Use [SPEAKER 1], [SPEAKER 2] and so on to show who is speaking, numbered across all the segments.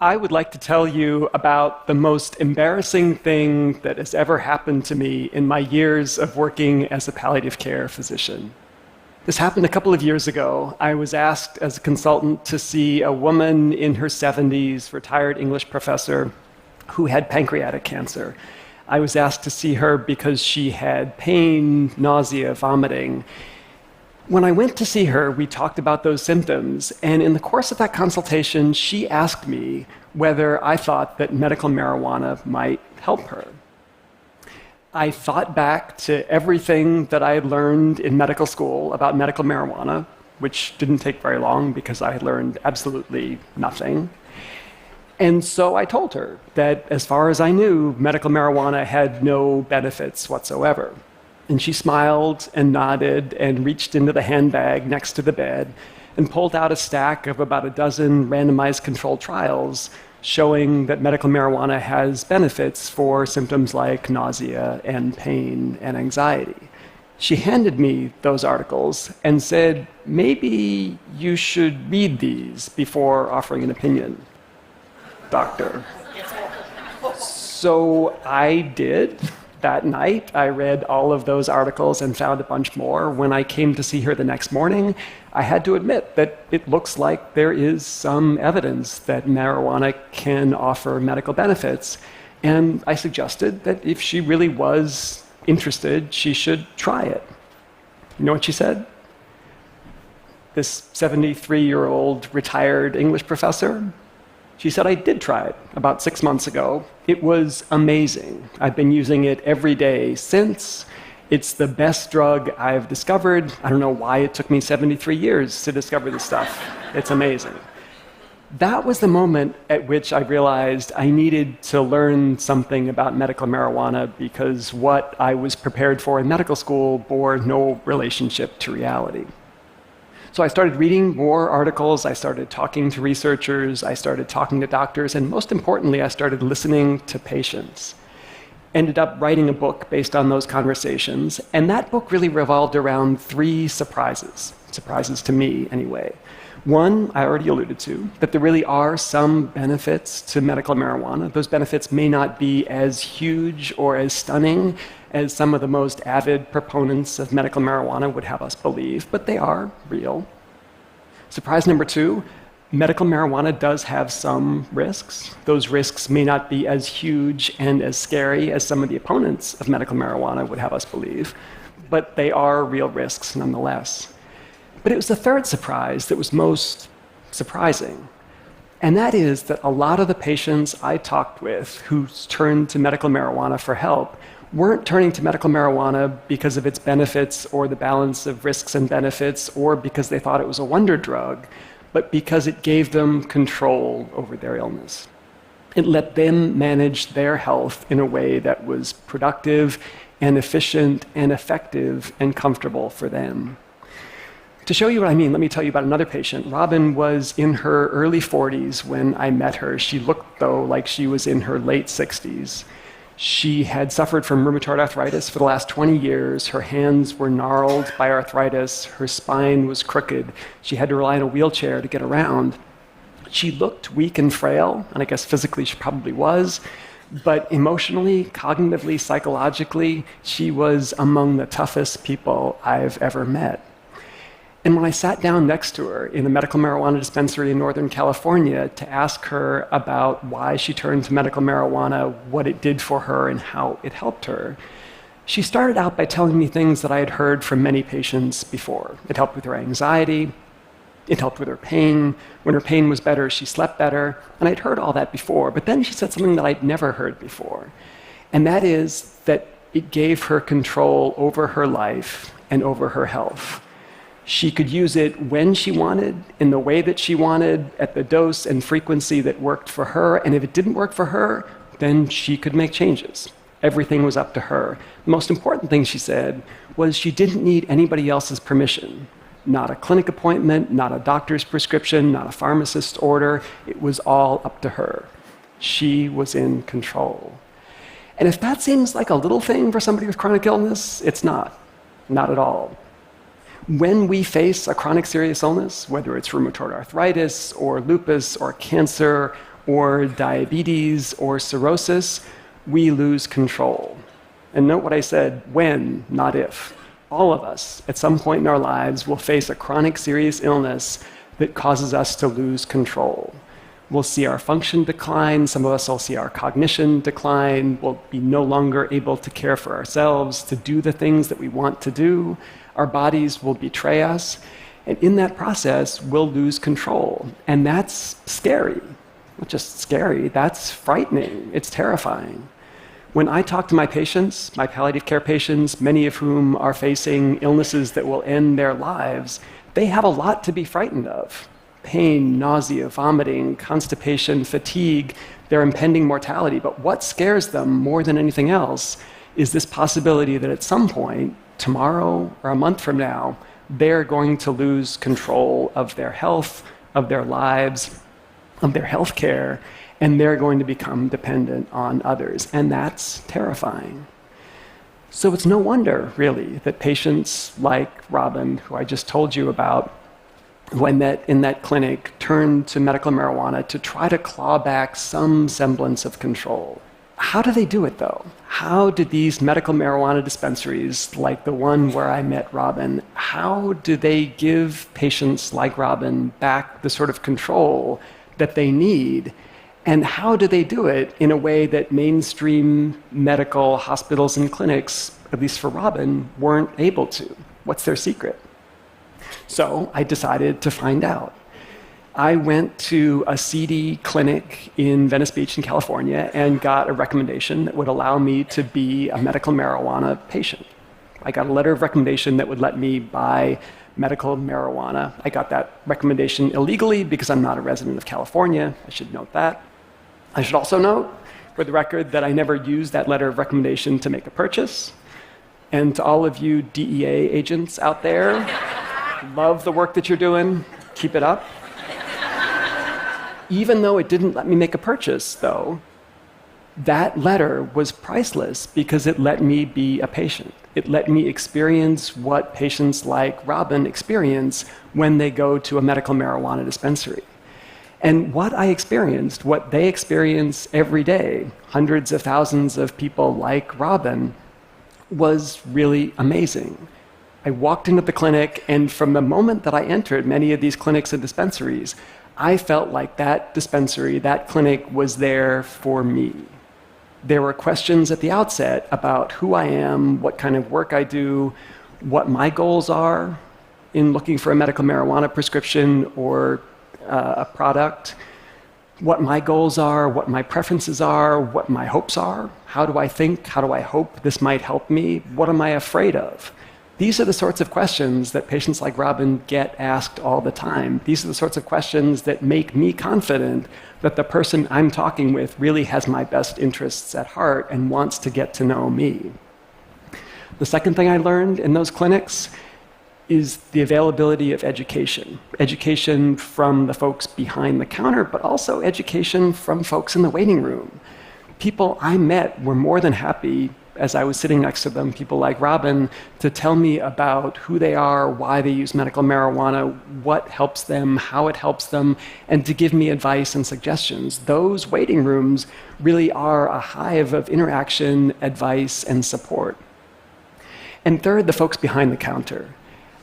[SPEAKER 1] I would like to tell you about the most embarrassing thing that has ever happened to me in my years of working as a palliative care physician. This happened a couple of years ago. I was asked as a consultant to see a woman in her 70s, retired English professor, who had pancreatic cancer. I was asked to see her because she had pain, nausea, vomiting. When I went to see her, we talked about those symptoms, and in the course of that consultation, she asked me whether I thought that medical marijuana might help her. I thought back to everything that I had learned in medical school about medical marijuana, which didn't take very long because I had learned absolutely nothing. And so I told her that as far as I knew, medical marijuana had no benefits whatsoever. And she smiled and nodded and reached into the handbag next to the bed and pulled out a stack of about a dozen randomized controlled trials showing that medical marijuana has benefits for symptoms like nausea and pain and anxiety. She handed me those articles and said, maybe you should read these before offering an opinion, doctor. So I did. That night, I read all of those articles and found a bunch more. When I came to see her the next morning, I had to admit that it looks like there is some evidence that marijuana can offer medical benefits. And I suggested that if she really was interested, she should try it. You know what she said? This 73-year-old retired English professor? She said, I did try it about 6 months ago. It was amazing. I've been using it every day since. It's the best drug I've discovered. I don't know why it took me 73 years to discover this stuff. It's amazing. That was the moment at which I realized I needed to learn something about medical marijuana because what I was prepared for in medical school bore no relationship to reality. So I started reading more articles, I started talking to researchers, I started talking to doctors, and most importantly, I started listening to patients. Ended up writing a book based on those conversations, and that book really revolved around 3 surprises to me anyway. One, I already alluded to, that there really are some benefits to medical marijuana. Those benefits may not be as huge or as stunning as some of the most avid proponents of medical marijuana would have us believe, but they are real. Surprise number 2, medical marijuana does have some risks. Those risks may not be as huge and as scary as some of the opponents of medical marijuana would have us believe, but they are real risks nonetheless. But it was the 3rd surprise that was most surprising, and that is that a lot of the patients I talked with who turned to medical marijuana for help weren't turning to medical marijuana because of its benefits or the balance of risks and benefits or because they thought it was a wonder drug, but because it gave them control over their illness. It let them manage their health in a way that was productive and efficient and effective and comfortable for them. To show you what I mean, let me tell you about another patient. Robin was in her early 40s when I met her. She looked, though, like she was in her late 60s. She had suffered from rheumatoid arthritis for the last 20 years. Her hands were gnarled by arthritis. Her spine was crooked. She had to rely on a wheelchair to get around. She looked weak and frail, and I guess physically she probably was, but emotionally, cognitively, psychologically, she was among the toughest people I've ever met. And when I sat down next to her in a medical marijuana dispensary in Northern California to ask her about why she turned to medical marijuana, what it did for her, and how it helped her, she started out by telling me things that I had heard from many patients before. It helped with her anxiety. It helped with her pain. When her pain was better, she slept better. And I'd heard all that before. But then she said something that I'd never heard before. And that is that it gave her control over her life and over her health. She could use it when she wanted, in the way that she wanted, at the dose and frequency that worked for her. And if it didn't work for her, then she could make changes. Everything was up to her. The most important thing she said was she didn't need anybody else's permission. Not a clinic appointment, not a doctor's prescription, not a pharmacist's order. It was all up to her. She was in control. And if that seems like a little thing for somebody with chronic illness, it's not. Not at all. When we face a chronic serious illness, whether it's rheumatoid arthritis or lupus or cancer or diabetes or cirrhosis, we lose control. And note what I said, when, not if. All of us, at some point in our lives, will face a chronic serious illness that causes us to lose control. We'll see our function decline, some of us will see our cognition decline, we'll be no longer able to care for ourselves, to do the things that we want to do, our bodies will betray us, and in that process, we'll lose control. And that's scary. Not just scary, that's frightening, it's terrifying. When I talk to my patients, my palliative care patients, many of whom are facing illnesses that will end their lives, they have a lot to be frightened of. Pain, nausea, vomiting, constipation, fatigue, their impending mortality. But what scares them more than anything else is this possibility that at some point, tomorrow or a month from now, they're going to lose control of their health, of their lives, of their health care, and they're going to become dependent on others. And that's terrifying. So it's no wonder, really, that patients like Robin, who I just told you about, who I met in that clinic, turned to medical marijuana to try to claw back some semblance of control. How do they do it, though? How did these medical marijuana dispensaries, like the one where I met Robin, how do they give patients like Robin back the sort of control that they need? And how do they do it in a way that mainstream medical hospitals and clinics, at least for Robin, weren't able to? What's their secret? So I decided to find out. I went to a seedy clinic in Venice Beach in California and got a recommendation that would allow me to be a medical marijuana patient. I got a letter of recommendation that would let me buy medical marijuana. I got that recommendation illegally because I'm not a resident of California. I should note that. I should also note, for the record, that I never used that letter of recommendation to make a purchase. And to all of you DEA agents out there, love the work that you're doing. Keep it up. Even though it didn't let me make a purchase, though, that letter was priceless because it let me be a patient. It let me experience what patients like Robin experience when they go to a medical marijuana dispensary. And what I experienced, what they experience every day, hundreds of thousands of people like Robin, was really amazing. I walked into the clinic, and from the moment that I entered many of these clinics and dispensaries, I felt like that dispensary, that clinic was there for me. There were questions at the outset about who I am, what kind of work I do, what my goals are in looking for a medical marijuana prescription or a product, what my goals are, what my preferences are, what my hopes are. How do I think? How do I hope this might help me? What am I afraid of? These are the sorts of questions that patients like Robin get asked all the time. These are the sorts of questions that make me confident that the person I'm talking with really has my best interests at heart and wants to get to know me. The second thing I learned in those clinics is the availability of education. Education from the folks behind the counter, but also education from folks in the waiting room. People I met were more than happy, as I was sitting next to them, people like Robin, to tell me about who they are, why they use medical marijuana, what helps them, how it helps them, and to give me advice and suggestions. Those waiting rooms really are a hive of interaction, advice, and support. And third, the folks behind the counter.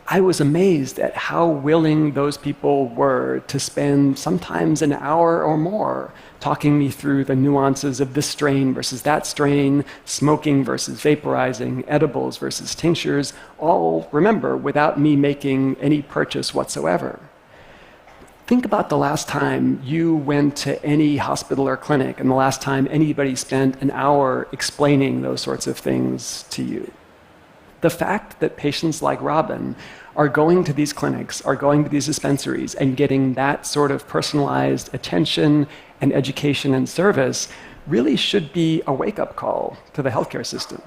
[SPEAKER 1] I was amazed at how willing those people were to spend sometimes an hour or more talking me through the nuances of this strain versus that strain, smoking versus vaporizing, edibles versus tinctures, all, remember, without me making any purchase whatsoever. Think about the last time you went to any hospital or clinic and the last time anybody spent an hour explaining those sorts of things to you. The fact that patients like Robin are going to these clinics, are going to these dispensaries, and getting that sort of personalized attention and education and service really should be a wake-up call to the healthcare system.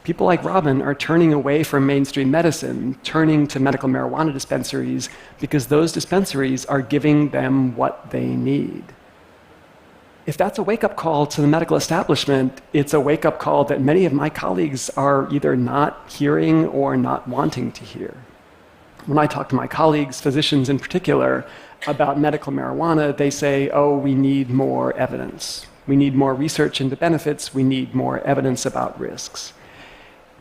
[SPEAKER 1] People like Robin are turning away from mainstream medicine, turning to medical marijuana dispensaries because those dispensaries are giving them what they need. If that's a wake-up call to the medical establishment, it's a wake-up call that many of my colleagues are either not hearing or not wanting to hear. When I talk to my colleagues, physicians in particular, about medical marijuana, they say, oh, we need more evidence. We need more research into benefits. We need more evidence about risks.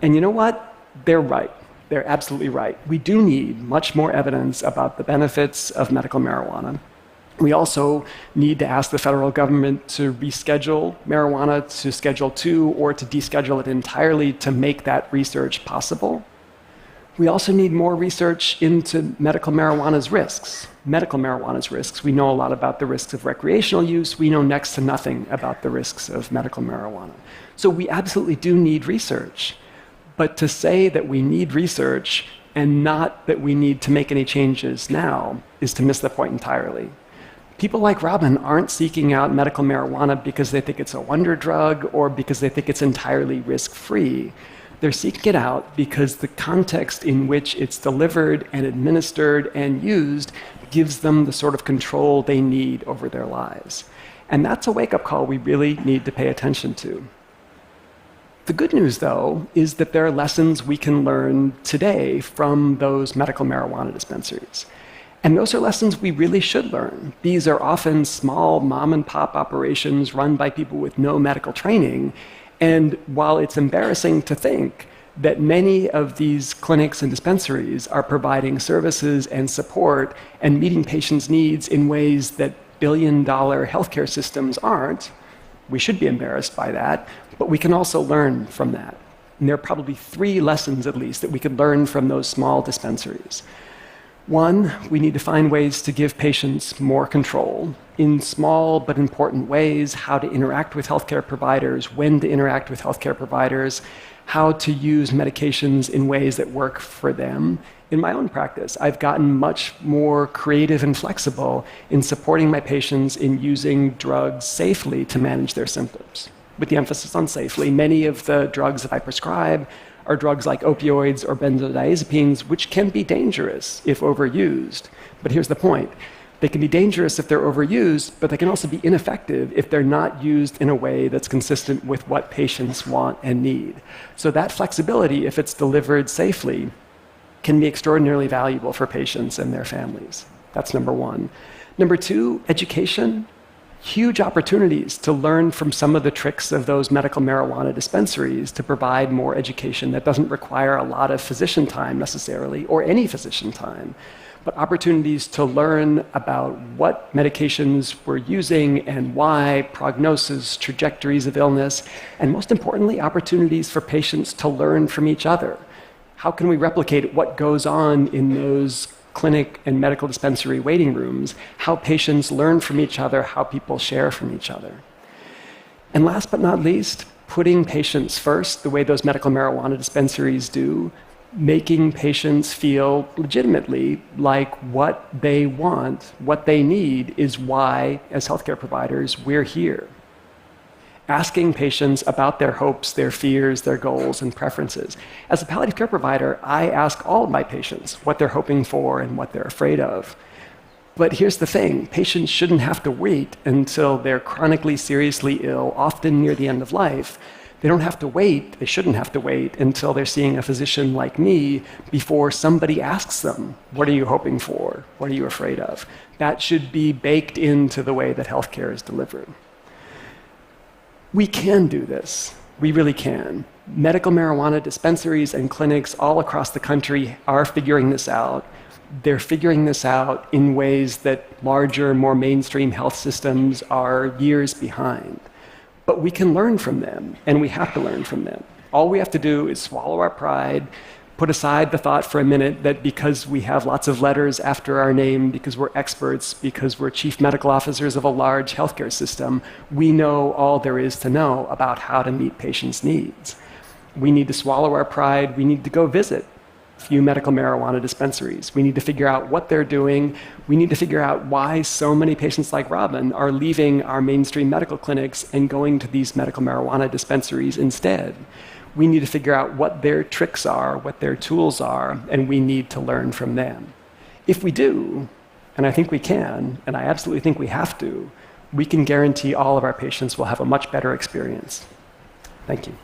[SPEAKER 1] And you know what? They're right. They're absolutely right. We do need much more evidence about the benefits of medical marijuana. We also need to ask the federal government to reschedule marijuana to Schedule II or to deschedule it entirely to make that research possible. We also need more research into medical marijuana's risks. Medical marijuana's risks. We know a lot about the risks of recreational use. We know next to nothing about the risks of medical marijuana. So we absolutely do need research. But to say that we need research and not that we need to make any changes now is to miss the point entirely. People like Robin aren't seeking out medical marijuana because they think it's a wonder drug or because they think it's entirely risk-free. They're seeking it out because the context in which it's delivered and administered and used gives them the sort of control they need over their lives. And that's a wake-up call we really need to pay attention to. The good news, though, is that there are lessons we can learn today from those medical marijuana dispensaries. And those are lessons we really should learn. These are often small mom-and-pop operations run by people with no medical training. And while it's embarrassing to think that many of these clinics and dispensaries are providing services and support and meeting patients' needs in ways that billion-dollar healthcare systems aren't, we should be embarrassed by that, but we can also learn from that. And there are probably 3 lessons, at least, that we could learn from those small dispensaries. One, we need to find ways to give patients more control in small but important ways, how to interact with healthcare providers, when to interact with healthcare providers, how to use medications in ways that work for them. In my own practice, I've gotten much more creative and flexible in supporting my patients in using drugs safely to manage their symptoms. With the emphasis on safely, many of the drugs that I prescribe are drugs like opioids or benzodiazepines, which can be dangerous if overused. But here's the point. They can be dangerous if they're overused, but they can also be ineffective if they're not used in a way that's consistent with what patients want and need. So that flexibility, if it's delivered safely, can be extraordinarily valuable for patients and their families. That's number 1. Number 2, education. Huge opportunities to learn from some of the tricks of those medical marijuana dispensaries to provide more education that doesn't require a lot of physician time necessarily, or any physician time, but opportunities to learn about what medications we're using and why, prognosis, trajectories of illness, and most importantly, opportunities for patients to learn from each other. How can we replicate what goes on in those clinic and medical dispensary waiting rooms, how patients learn from each other, how people share from each other. And last but not least, putting patients first, the way those medical marijuana dispensaries do, making patients feel legitimately like what they want, what they need is why, as healthcare providers, we're here. Asking patients about their hopes, their fears, their goals, and preferences. As a palliative care provider, I ask all of my patients what they're hoping for and what they're afraid of. But here's the thing, patients shouldn't have to wait until they're chronically, seriously ill, often near the end of life. They don't have to wait, they shouldn't have to wait until they're seeing a physician like me before somebody asks them, what are you hoping for? What are you afraid of? That should be baked into the way that healthcare is delivered. We can do this. We really can. Medical marijuana dispensaries and clinics all across the country are figuring this out. They're figuring this out in ways that larger, more mainstream health systems are years behind. But we can learn from them, and we have to learn from them. All we have to do is swallow our pride, put aside the thought for a minute that because we have lots of letters after our name, because we're experts, because we're chief medical officers of a large healthcare system, we know all there is to know about how to meet patients' needs. We need to swallow our pride. We need to go visit a few medical marijuana dispensaries. We need to figure out what they're doing. We need to figure out why so many patients like Robin are leaving our mainstream medical clinics and going to these medical marijuana dispensaries instead. We need to figure out what their tricks are, what their tools are, and we need to learn from them. If we do, and I think we can, and I absolutely think we have to, we can guarantee all of our patients will have a much better experience. Thank you.